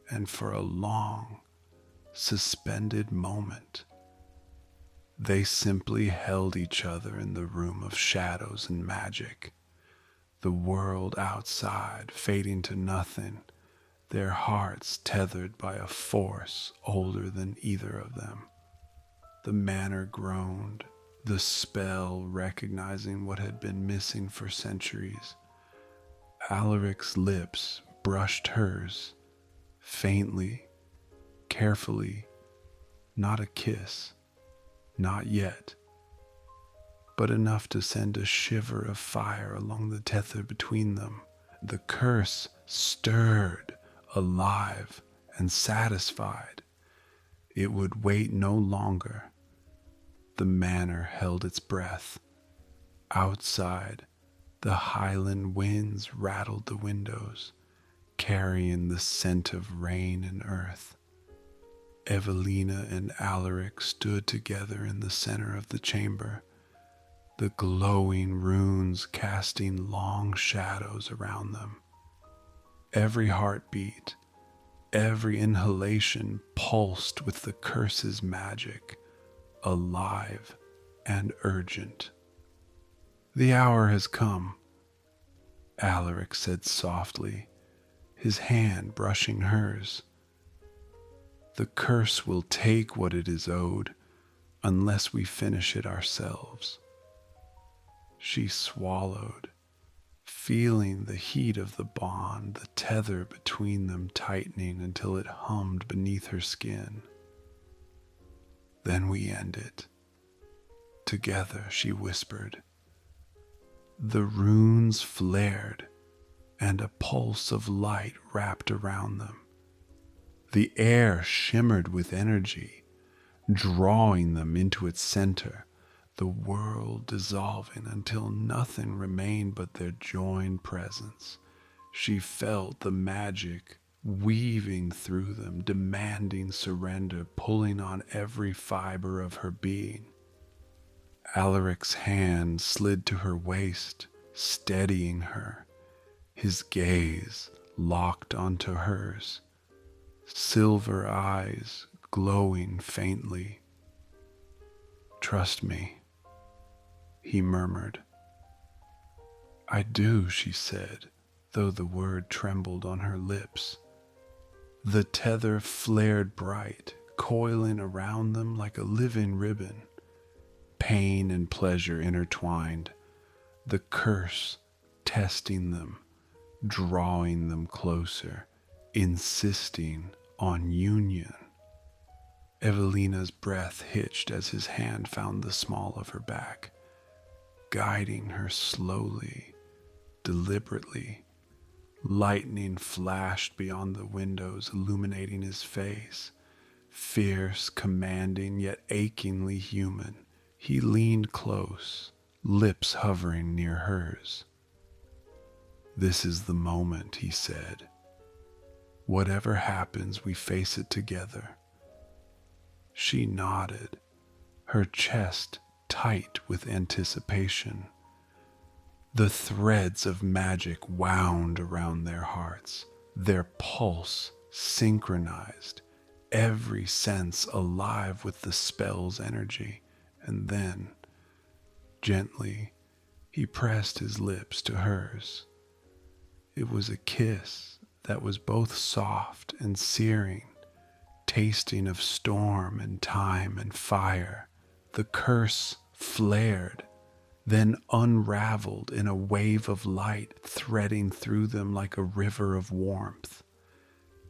And for a long, suspended moment, they simply held each other in the room of shadows and magic, the world outside fading to nothing, their hearts tethered by a force older than either of them. The manor groaned, the spell recognizing what had been missing for centuries. Alaric's lips brushed hers, faintly, carefully, not a kiss, not yet, but enough to send a shiver of fire along the tether between them. The curse stirred, alive and satisfied. It would wait no longer. The manor held its breath. Outside, the highland winds rattled the windows, carrying the scent of rain and earth. Evelina and Alaric stood together in the center of the chamber, the glowing runes casting long shadows around them. Every heartbeat, every inhalation pulsed with the curse's magic, alive and urgent. "The hour has come," Alaric said softly, his hand brushing hers. "The curse will take what it is owed unless we finish it ourselves." She swallowed, feeling the heat of the bond, the tether between them tightening until it hummed beneath her skin. "Then we end it. Together," she whispered. The runes flared, and a pulse of light wrapped around them. The air shimmered with energy, drawing them into its center, the world dissolving until nothing remained but their joined presence. She felt the magic weaving through them, demanding surrender, pulling on every fiber of her being. Alaric's hand slid to her waist, steadying her, his gaze locked onto hers, silver eyes glowing faintly. "Trust me," he murmured. "I do," she said, though the word trembled on her lips. The tether flared bright, coiling around them like a living ribbon. Pain and pleasure intertwined, the curse testing them, drawing them closer, insisting on union. Evelina's breath hitched as his hand found the small of her back, guiding her slowly, deliberately. Lightning flashed beyond the windows, illuminating his face, fierce, commanding, yet achingly human. He leaned close, lips hovering near hers. "This is the moment," he said. "Whatever happens, we face it together." She nodded, her chest tight with anticipation. The threads of magic wound around their hearts, their pulse synchronized, every sense alive with the spell's energy. And then, gently, he pressed his lips to hers. It was a kiss that was both soft and searing, tasting of storm and time and fire. The curse flared, then unraveled in a wave of light, threading through them like a river of warmth.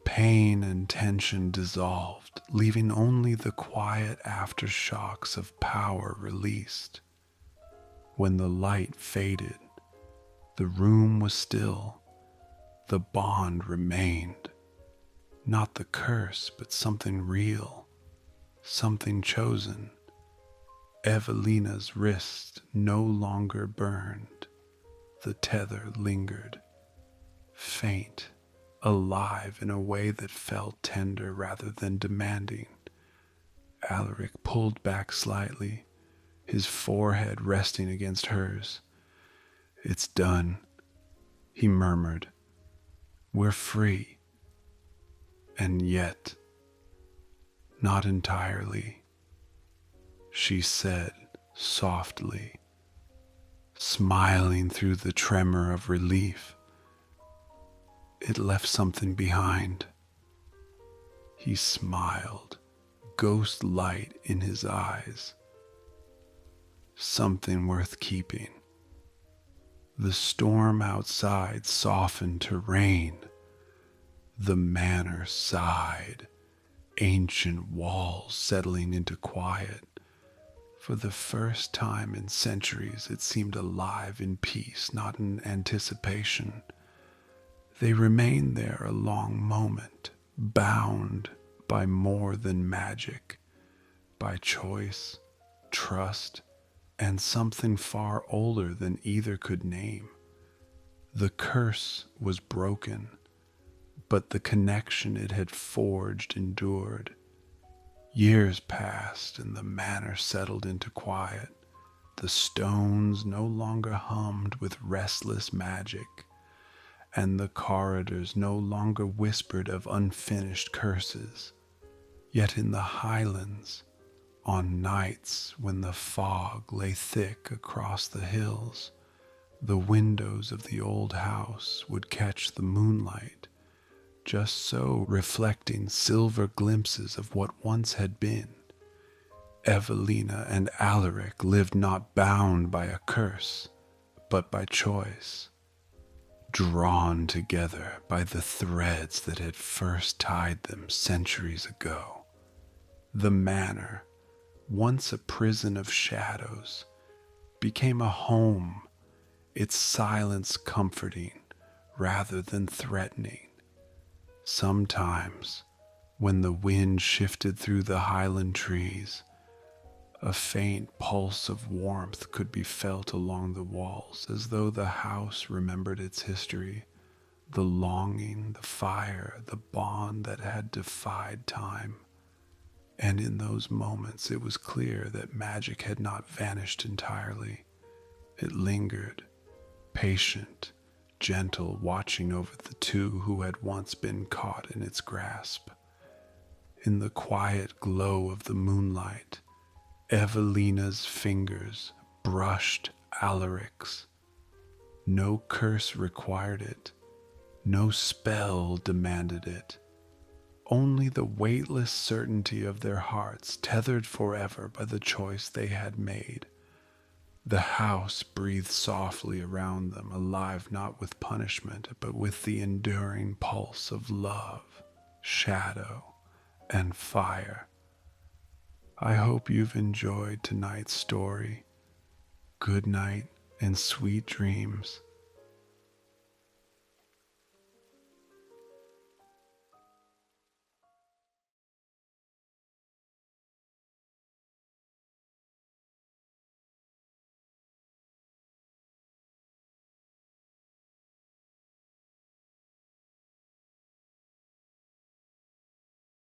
Pain and tension dissolved, leaving only the quiet aftershocks of power released. When the light faded, the room was still. The bond remained. Not the curse, but something real, something chosen. Evelina's wrist no longer burned. The tether lingered, faint, alive in a way that felt tender rather than demanding. Alaric pulled back slightly, his forehead resting against hers. "It's done," he murmured. "We're free. And yet, not entirely," she said softly, smiling through the tremor of relief. "It left something behind." He smiled, ghost light in his eyes. "Something worth keeping." The storm outside softened to rain. The manor sighed, ancient walls settling into quiet. For the first time in centuries, it seemed alive in peace, not in anticipation. They remained there a long moment, bound by more than magic, by choice, trust, and something far older than either could name. The curse was broken, but the connection it had forged endured. Years passed and the manor settled into quiet. The stones no longer hummed with restless magic, and the corridors no longer whispered of unfinished curses. Yet in the highlands, on nights when the fog lay thick across the hills, the windows of the old house would catch the moonlight, just so reflecting silver glimpses of what once had been. Evelina and Alaric lived not bound by a curse, but by choice. drawn together by the threads that had first tied them centuries ago. The manor, once a prison of shadows, became a home, its silence comforting rather than threatening. Sometimes, when the wind shifted through the highland trees, a faint pulse of warmth could be felt along the walls, as though the house remembered its history, the longing, the fire, the bond that had defied time. And in those moments it was clear that magic had not vanished entirely. It lingered, patient, gentle, watching over the two who had once been caught in its grasp. In the quiet glow of the moonlight, Evelina's fingers brushed Alaric's. No curse required it, no spell demanded it, only the weightless certainty of their hearts tethered forever by the choice they had made. The house breathed softly around them, alive not with punishment, but with the enduring pulse of love, shadow, and fire. I hope you've enjoyed tonight's story. Good night and sweet dreams.